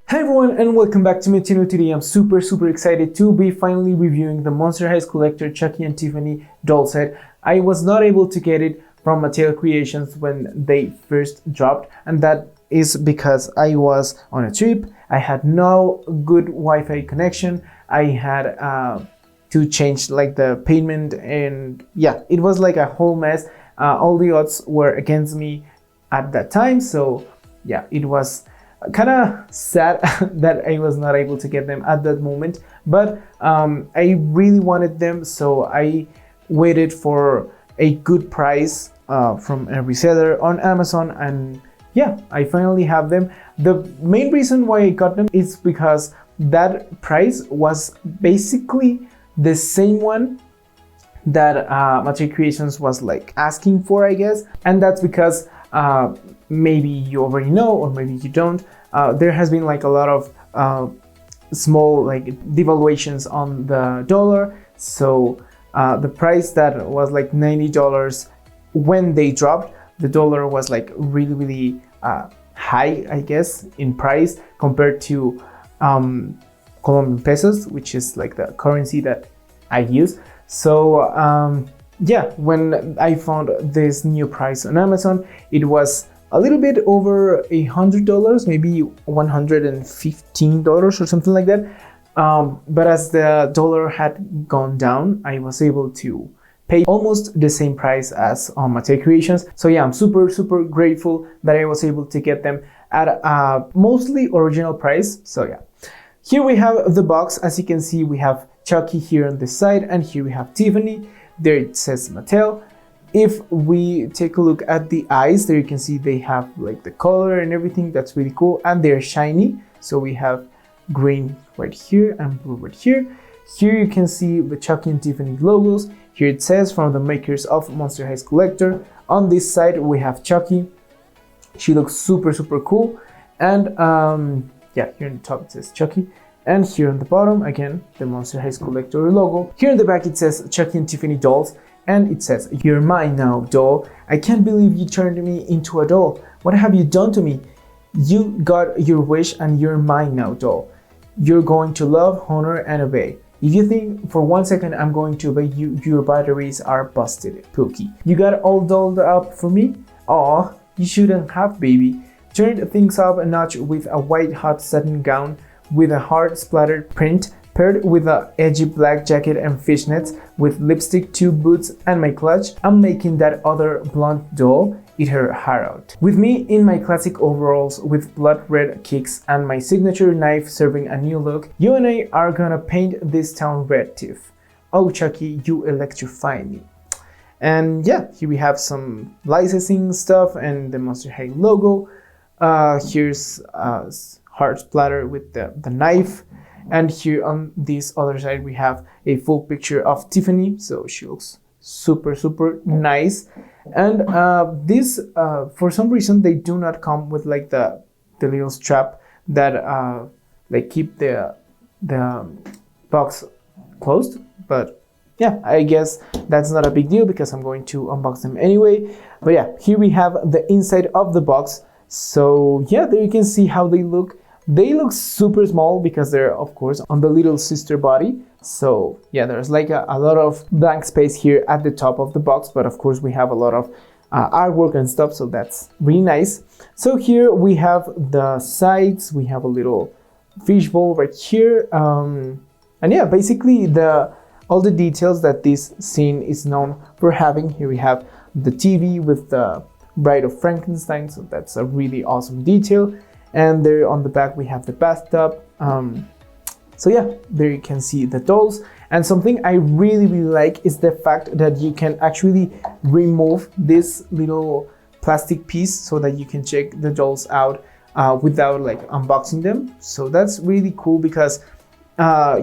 Hi everyone and welcome back to my channel. Today I'm super excited to be finally reviewing the Monster High Skullector Chucky and Tiffany doll set. I was not able to get it from Mattel Creations when they first dropped, and that is because I was on a trip. I had no good Wi-Fi connection. I had to change like the payment, and yeah, it was like a whole mess. All the odds were against me at that time, so yeah, it was kind of sad that I was not able to get them at that moment, but I really wanted them, so I waited for a good price from a reseller on Amazon, and yeah, I finally have them. The main reason why I got them is because that price was basically the same one that Mattel Creations was like asking for, I guess, and that's because maybe you already know, or maybe you don't. There has been like a lot of small like devaluations on the dollar, so the price that was like $90 when they dropped, the dollar was like really high, I guess, in price compared to Colombian pesos, which is like the currency that I use. So yeah, when I found this new price on Amazon, it was a little bit over $100, maybe $115 or something like that. But as the dollar had gone down, I was able to pay almost the same price as on Mattel Creations. So yeah, I'm super grateful that I was able to get them at a mostly original price. So yeah, here we have the box. As you can see, we have Chucky here on this side, and here we have Tiffany. There it says Mattel. If we take a look at the eyes, there you can see they have like the color and everything. That's really cool, and they're shiny. So we have green right here and blue right here. Here you can see the Chucky and Tiffany logos. Here it says from the makers of Monster High Skullector. On this side we have Chucky. She looks super cool, and yeah, here in the top it says Chucky, and here on the bottom again the Monster High Skullector logo. Here in the back it says Chucky and Tiffany dolls, and it says, "You're mine now, doll. I can't believe you turned me into a doll. What have you done to me? You got your wish and you're mine now, doll. You're going to love, honor, and obey. If you think for 1 second I'm going to obey you, your batteries are busted, Pookie. You got all dolled up for me? Aw, you shouldn't have, baby. Turned things up a notch with a white hot satin gown with a hard splattered print, paired with an edgy black jacket and fishnets, with lipstick, 2 boots, and my clutch. I'm making that other blonde doll eat her heart out. With me in my classic overalls with blood red kicks and my signature knife serving a new look, you and I are gonna paint this town red, Tiff. Oh Chucky, you electrify me." And yeah, here we have some licensing stuff and the Monster High logo. Here's heart splatter with the knife. And here on this other side we have a full picture of Tiffany, so she looks super nice. And this for some reason they do not come with like the little strap that like keep the box closed, but yeah, I guess that's not a big deal because I'm going to unbox them anyway. But yeah, here we have the inside of the box. So yeah, there you can see how they look. They look super small because they're of course on the little sister body. So yeah, there's like a lot of blank space here at the top of the box, but of course we have a lot of artwork and stuff, so that's really nice. So here we have the sides, we have a little fishbowl right here, and yeah, basically all the details that this scene is known for having. Here we have the TV with the Bride of Frankenstein, so that's a really awesome detail. And there on the back we have the bathtub. So yeah, there you can see the dolls. And something I really like is the fact that you can actually remove this little plastic piece so that you can check the dolls out without like unboxing them. So that's really cool because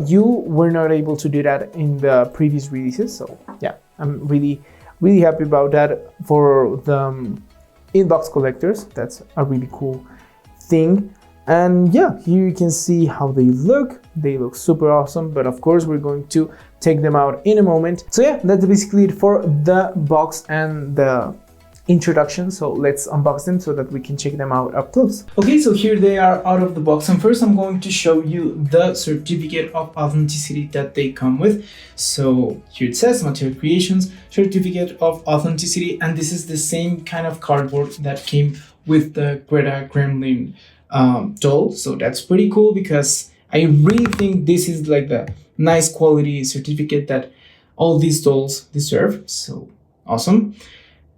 you were not able to do that in the previous releases. So yeah, I'm really happy about that for the inbox collectors. That's a really cool thing. And yeah, here you can see how they look. They look super awesome, but of course we're going to take them out in a moment. So yeah, that's basically it for the box and the introduction, so let's unbox them so that we can check them out up close. Okay, so here they are out of the box, and first I'm going to show you the certificate of authenticity that they come with. So here it says Material Creations Certificate of Authenticity, and this is the same kind of cardboard that came with the Greta Gremlin doll. So that's pretty cool, because I really think this is like the nice quality certificate that all these dolls deserve. So awesome.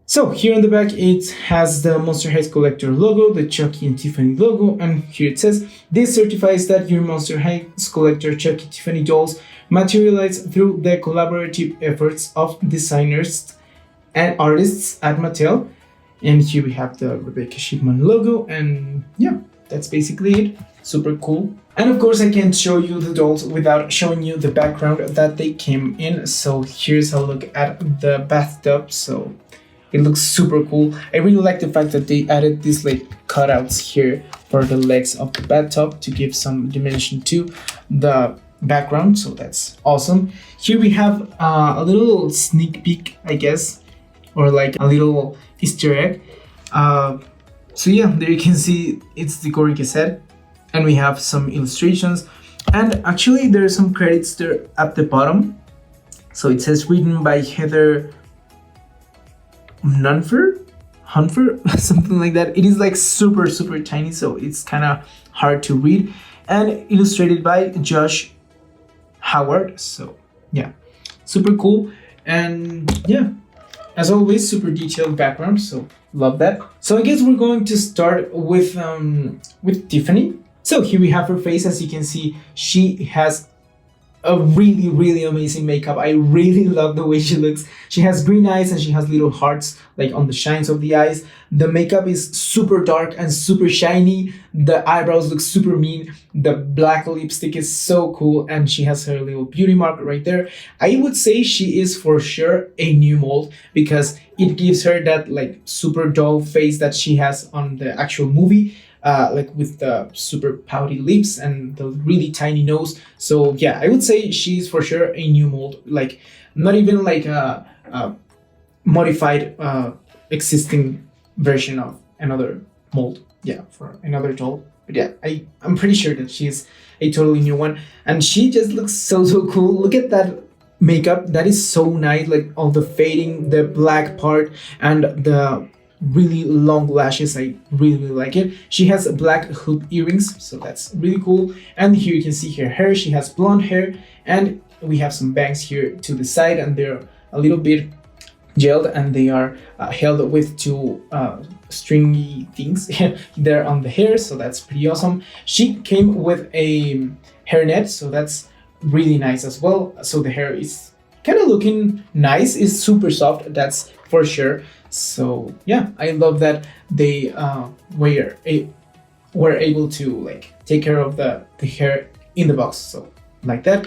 So here on the back, it has the Monster High Skullector logo, the Chucky and Tiffany logo, and here it says, this certifies that your Monster High Skullector Chucky Tiffany dolls materialize through the collaborative efforts of designers and artists at Mattel. And here we have the Rebecca Shipman logo, and yeah, that's basically it. Super cool. And of course, I can't show you the dolls without showing you the background that they came in. So here's a look at the bathtub. So it looks super cool. I really like the fact that they added these like cutouts here for the legs of the bathtub to give some dimension to the background. So that's awesome. Here we have a little sneak peek, I guess, or like a little Easter egg. So yeah, there you can see it's the Gory cassette, and we have some illustrations. And actually there are some credits there at the bottom. So it says written by Heather Hunfer, something like that. It is like super tiny, so it's kind of hard to read, and illustrated by Josh Howard. So yeah, super cool. And yeah, as always, super detailed background, so love that. So I guess we're going to start with Tiffany. So here we have her face. As you can see, she has a really amazing makeup. I really love the way she looks. She has green eyes and she has little hearts like on the shines of the eyes. The makeup is super dark and super shiny. The eyebrows look super mean. The black lipstick is so cool, and she has her little beauty mark right there. I would say she is for sure a new mold, because it gives her that like super doll face that she has on the actual movie. Like with the super pouty lips and the really tiny nose. So yeah, I would say she's for sure a new mold, like not even like a modified existing version of another mold, yeah, for another doll. But yeah, I'm pretty sure that she's a totally new one, and she just looks so cool. Look at that makeup, that is so nice, like all the fading, the black part, and the really long lashes. I really like it. She has black hoop earrings, so that's really cool. And here you can see her hair. She has blonde hair, and we have some bangs here to the side, and they're a little bit gelled, and they are held with two stringy things there on the hair, so that's pretty awesome. She came with a hairnet, so that's really nice as well. So the hair is kind of looking nice. It's super soft, that's for sure. So yeah, I love that they were able to like take care of the hair in the box, so like that.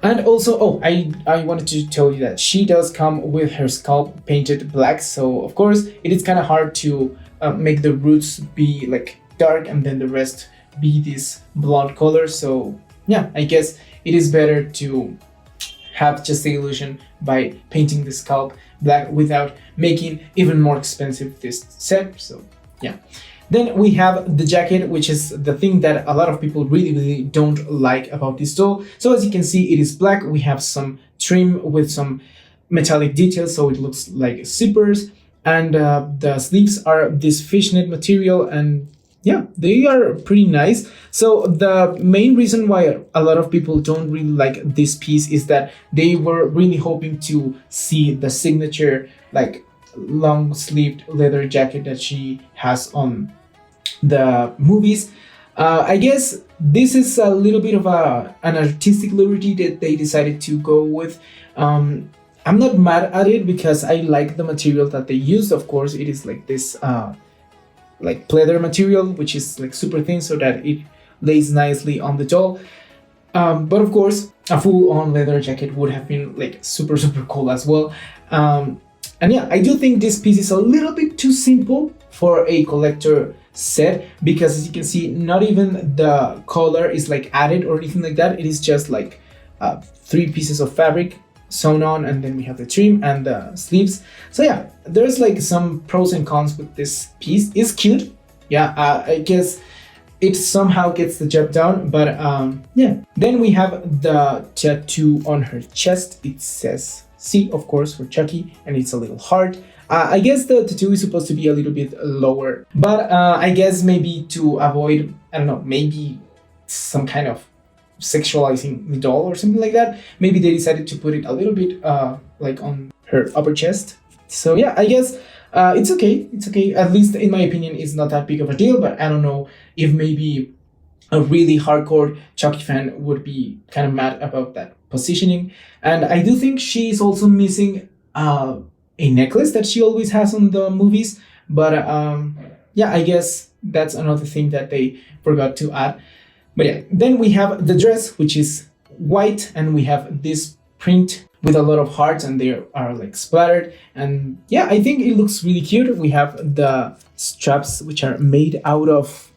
And also, oh, I wanted to tell you that she does come with her scalp painted black. So of course it is kind of hard to make the roots be like dark and then the rest be this blonde color. So yeah, I guess it is better to have just the illusion by painting the scalp black without making even more expensive this set. So yeah. Then we have the jacket, which is the thing that a lot of people really don't like about this doll. So as you can see, it is black. We have some trim with some metallic details, so it looks like zippers. And the sleeves are this fishnet material, and yeah, they are pretty nice. So the main reason why a lot of people don't really like this piece is that they were really hoping to see the signature like long sleeved leather jacket that she has on the movies. I guess this is a little bit of an artistic liberty that they decided to go with. I'm not mad at it because I like the material that they used. Of course, it is like this like pleather material, which is like super thin so that it lays nicely on the doll. But of course, a full-on leather jacket would have been like super cool as well. And yeah, I do think this piece is a little bit too simple for a collector set, because as you can see, not even the color is like added or anything like that. It is just like 3 pieces of fabric sewn on, and then we have the trim and the sleeves. So yeah, there's like some pros and cons with this piece. It's cute. Yeah, I guess it somehow gets the job done, but yeah. Then we have the tattoo on her chest. It says C, of course, for Chucky, and it's a little heart. I guess the tattoo is supposed to be a little bit lower, but I guess maybe to avoid, I don't know, maybe some kind of sexualizing the doll or something like that, maybe they decided to put it a little bit like on her upper chest. So yeah, I guess it's okay. It's okay. At least in my opinion, it's not that big of a deal, but I don't know if maybe a really hardcore Chucky fan would be kind of mad about that positioning. And I do think she's also missing a necklace that she always has on the movies. But yeah, I guess that's another thing that they forgot to add. But yeah, then we have the dress, which is white, and we have this print with a lot of hearts, and they are like splattered. And yeah, I think it looks really cute. We have the straps, which are made out of,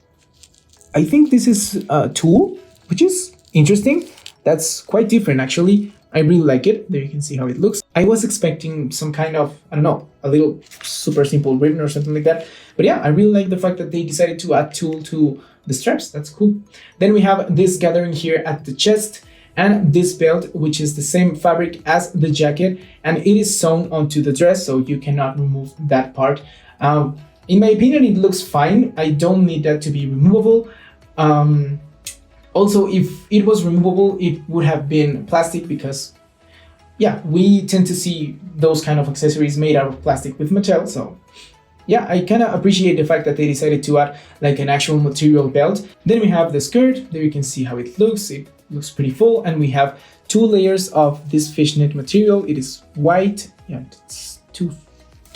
I think this is tulle, which is interesting. That's quite different, actually. I really like it. There you can see how it looks. I was expecting some kind of, I don't know, a little super simple ribbon or something like that. But yeah, I really like the fact that they decided to add tulle to the straps. That's cool. Then we have this gathering here at the chest, and this belt, which is the same fabric as the jacket, and it is sewn onto the dress, so you cannot remove that part. In my opinion, it looks fine. I don't need that to be removable. Also, if it was removable, it would have been plastic, because yeah, we tend to see those kind of accessories made out of plastic with Mattel. So yeah, I kind of appreciate the fact that they decided to add like an actual material belt. Then we have the skirt. There you can see how it looks. It looks pretty full, and we have 2 layers of this fishnet material. It is white. Yeah, it's two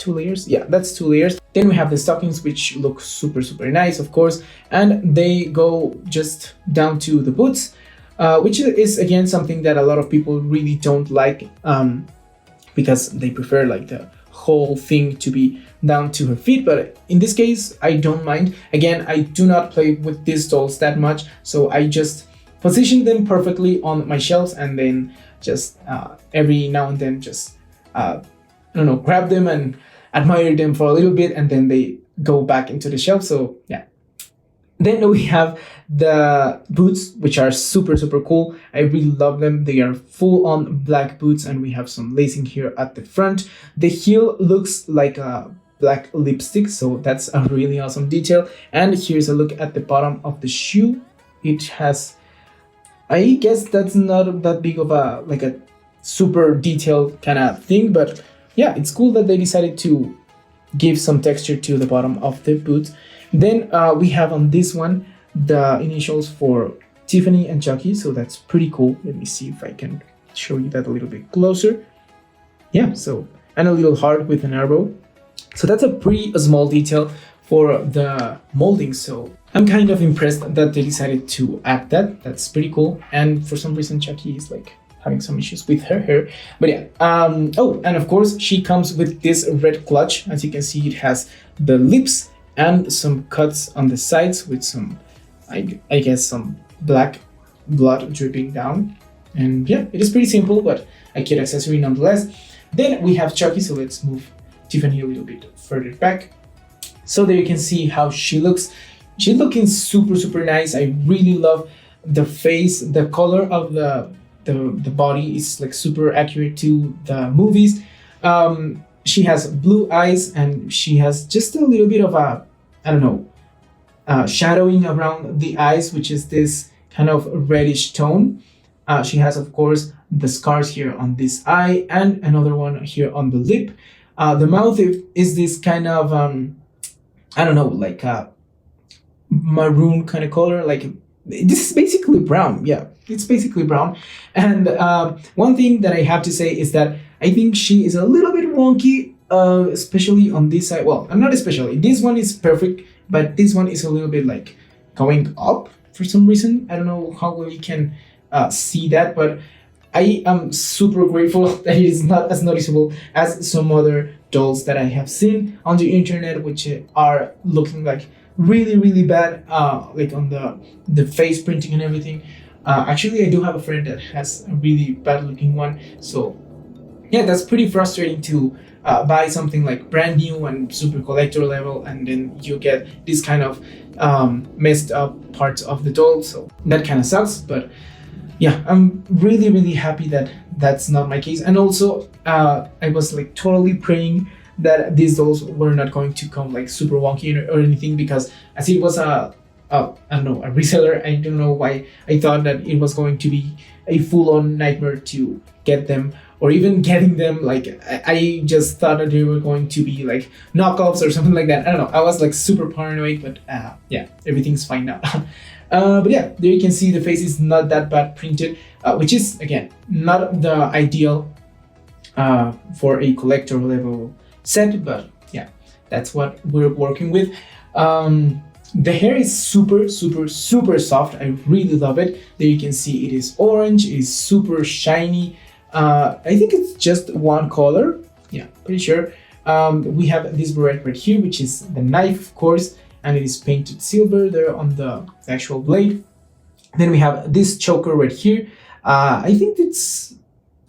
layers. Yeah, that's 2 layers. Then we have the stockings, which look super nice, of course, and they go just down to the boots, which is again something that a lot of people really don't like, because they prefer like the whole thing to be down to her feet. But in this case, I don't mind. Again, I do not play with these dolls that much, so I just position them perfectly on my shelves, and then just every now and then just I don't know, grab them and admire them for a little bit, and then they go back into the shelf. So yeah. Then we have the boots, which are super cool. I really love them. They are full on black boots, and we have some lacing here at the front. The heel looks like a black lipstick, so that's a really awesome detail. And here's a look at the bottom of the shoe. It has, I guess that's not that big of a like a super detailed kind of thing, but yeah, it's cool that they decided to give some texture to the bottom of the boot. Then we have on this one the initials for Tiffany and Chucky, so that's pretty cool. Let me see if I can show you that a little bit closer. Yeah, so, and a little heart with an arrow. So that's a pretty small detail for the molding, so I'm kind of impressed that they decided to add that. That's pretty cool. And for some reason Chucky is like having some issues with her hair, but yeah. Oh, and of course she comes with this red clutch. As you can see, it has the lips and some cuts on the sides with some, I guess, some black blood dripping down. And yeah, it is pretty simple, but a cute accessory nonetheless. Then we have Chucky, so let's move Tiffany a little bit further back. So there you can see how she looks. She's looking super nice. I really love the face, the color of the body is like super accurate to the movies. She has blue eyes, and she has just a little bit of a, I don't know, shadowing around the eyes, which is this kind of reddish tone. She has, of course, the scars here on this eye, and another one here on the lip. The mouth is this kind of, I don't know, like a maroon kind of color. Like, this is basically brown. Yeah, it's basically brown. And one thing that I have to say is that I think she is a little bit wonky, especially on this side. Well, not especially. This one is perfect, but this one is a little bit like going up for some reason. I don't know how well you can see that, but I am super grateful that it is not as noticeable as some other dolls that I have seen on the internet, which are looking like really bad, like on the face printing and everything. Actually, I do have a friend that has a really bad looking one, so yeah, that's pretty frustrating to buy something like brand new and super collector level, and then you get this kind of messed up parts of the doll. So that kind of sucks. But yeah, I'm really happy that that's not my case. And also, I was like totally praying that these dolls were not going to come like super wonky or anything, because as it was I don't know, a reseller, I don't know why I thought that it was going to be a full-on nightmare to get them, or even getting them. Like I just thought that they were going to be like knockoffs or something like that. I don't know. I was like super paranoid, but yeah, everything's fine now. But yeah, there you can see the face is not that bad printed, which is again not the ideal for a collector level set, but yeah, that's what we're working with. The hair is super soft. I really love it. There you can see it is orange, it is super shiny. I think it's just one color, yeah, pretty sure. We have this barrette right here, which is the knife, of course, and it is painted silver there on the actual blade. Then we have this choker right here. I think that's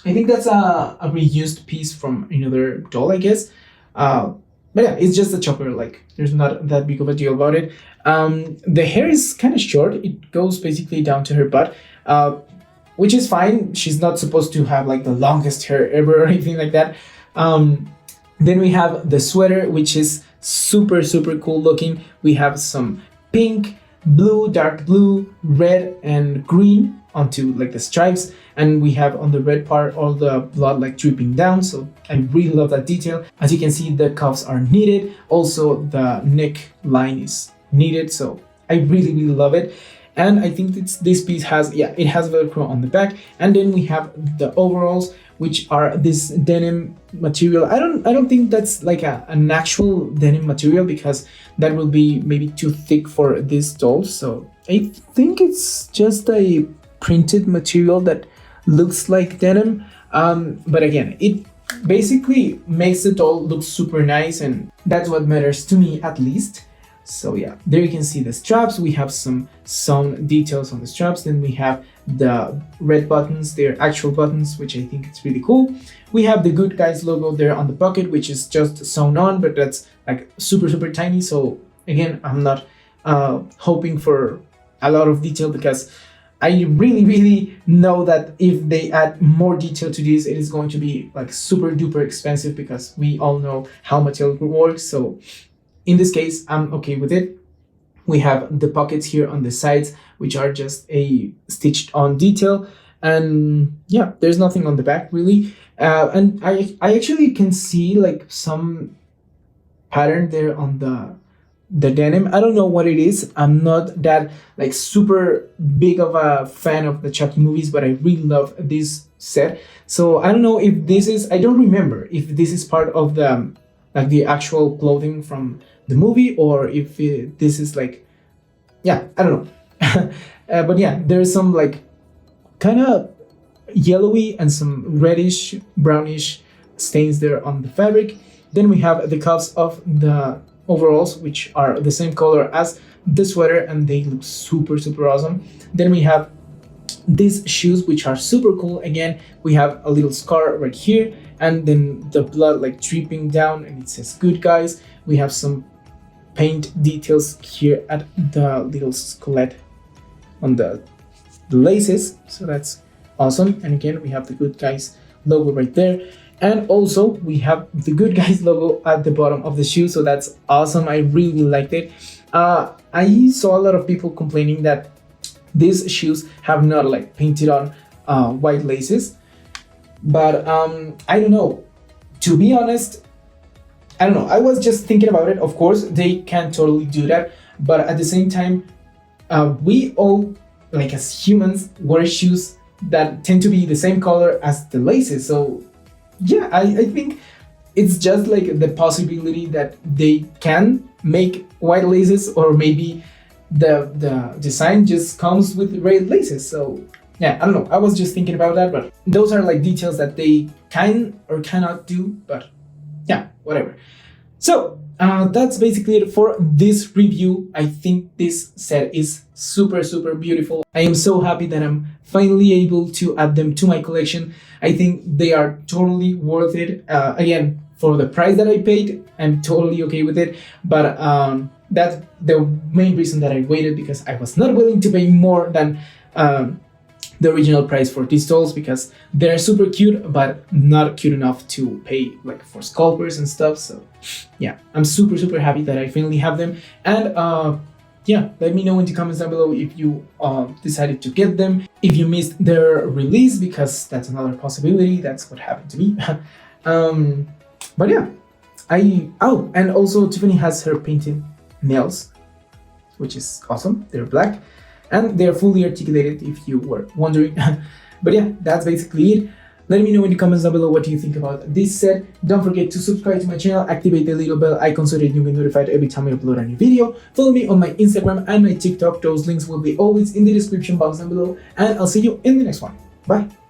a reused piece from another doll, I guess. But yeah, it's just a choker, like there's not that big of a deal about it. The hair is kind of short. It goes basically down to her butt, which is fine. She's not supposed to have like the longest hair ever or anything like that. Then we have the sweater, which is super cool looking. We have some pink, blue, dark blue, red, and green onto like the stripes, and we have on the red part all the blood like dripping down. So I really love that detail. As you can see, the cuffs are knitted. Also the neck line is knitted, so I really love it. And I think this piece has, yeah, it has Velcro on the back. And then we have the overalls, which are this denim material. I don't think that's like an actual denim material, because that will be maybe too thick for this doll. So I think it's just a printed material that looks like denim. But again, it basically makes the doll look super nice, and that's what matters to me, at least. So yeah, there you can see the straps. We have some sewn details on the straps. Then we have the red buttons, they're actual buttons, which I think it's really cool. We have the Good Guys logo there on the pocket, which is just sewn on, but that's like super tiny. So again, I'm not hoping for a lot of detail, because I really know that if they add more detail to this, it is going to be like super duper expensive, because we all know how material works. So in this case, I'm okay with it. We have the pockets here on the sides, which are just a stitched on detail. And yeah, there's nothing on the back really. And I actually can see like some pattern there on the denim. I don't know what it is. I'm not that like super big of a fan of the Chucky movies, but I really love this set. So I don't know if this is, I don't remember if this is part of the like the actual clothing from the movie, or if this is like, yeah, I don't know. But yeah, there's some like kind of yellowy and some reddish brownish stains there on the fabric. Then we have the cuffs of the overalls, which are the same color as the sweater, and they look super awesome. Then we have these shoes, which are super cool. Again, we have a little scar right here, and then the blood like dripping down, and it says Good Guys. We have some paint details here at the little skullet on the laces, so that's awesome. And again, we have the Good Guys logo right there, and also we have the Good Guys logo at the bottom of the shoe, so that's awesome. I really liked it. I saw a lot of people complaining that these shoes have not like painted on white laces, but I don't know, to be honest, I don't know. I was just thinking about it. Of course, they can totally do that, but at the same time, we all, like as humans, wear shoes that tend to be the same color as the laces. So yeah, I think it's just like the possibility that they can make white laces, or maybe the design just comes with red laces. So yeah, I don't know. I was just thinking about that, but those are like details that they can or cannot do, but yeah, whatever. So that's basically it for this review. I think this set is super beautiful. I am so happy that I'm finally able to add them to my collection. I think they are totally worth it. Again, for the price that I paid, I'm totally okay with it. But that's the main reason that I waited, because I was not willing to pay more than the original price for these dolls, because they're super cute but not cute enough to pay like for scalpers and stuff. So yeah, I'm super happy that I finally have them. And yeah, let me know in the comments down below if you decided to get them, if you missed their release, because that's another possibility. That's what happened to me. But yeah, oh, and also Tiffany has her painted nails, which is awesome. They're black and they're fully articulated, if you were wondering. But yeah, that's basically it. Let me know in the comments down below what you think about this set. Don't forget to subscribe to my channel, activate the little bell icon so that you get notified every time I upload a new video. Follow me on my Instagram and my TikTok. Those links will be always in the description box down below. And I'll see you in the next one. Bye!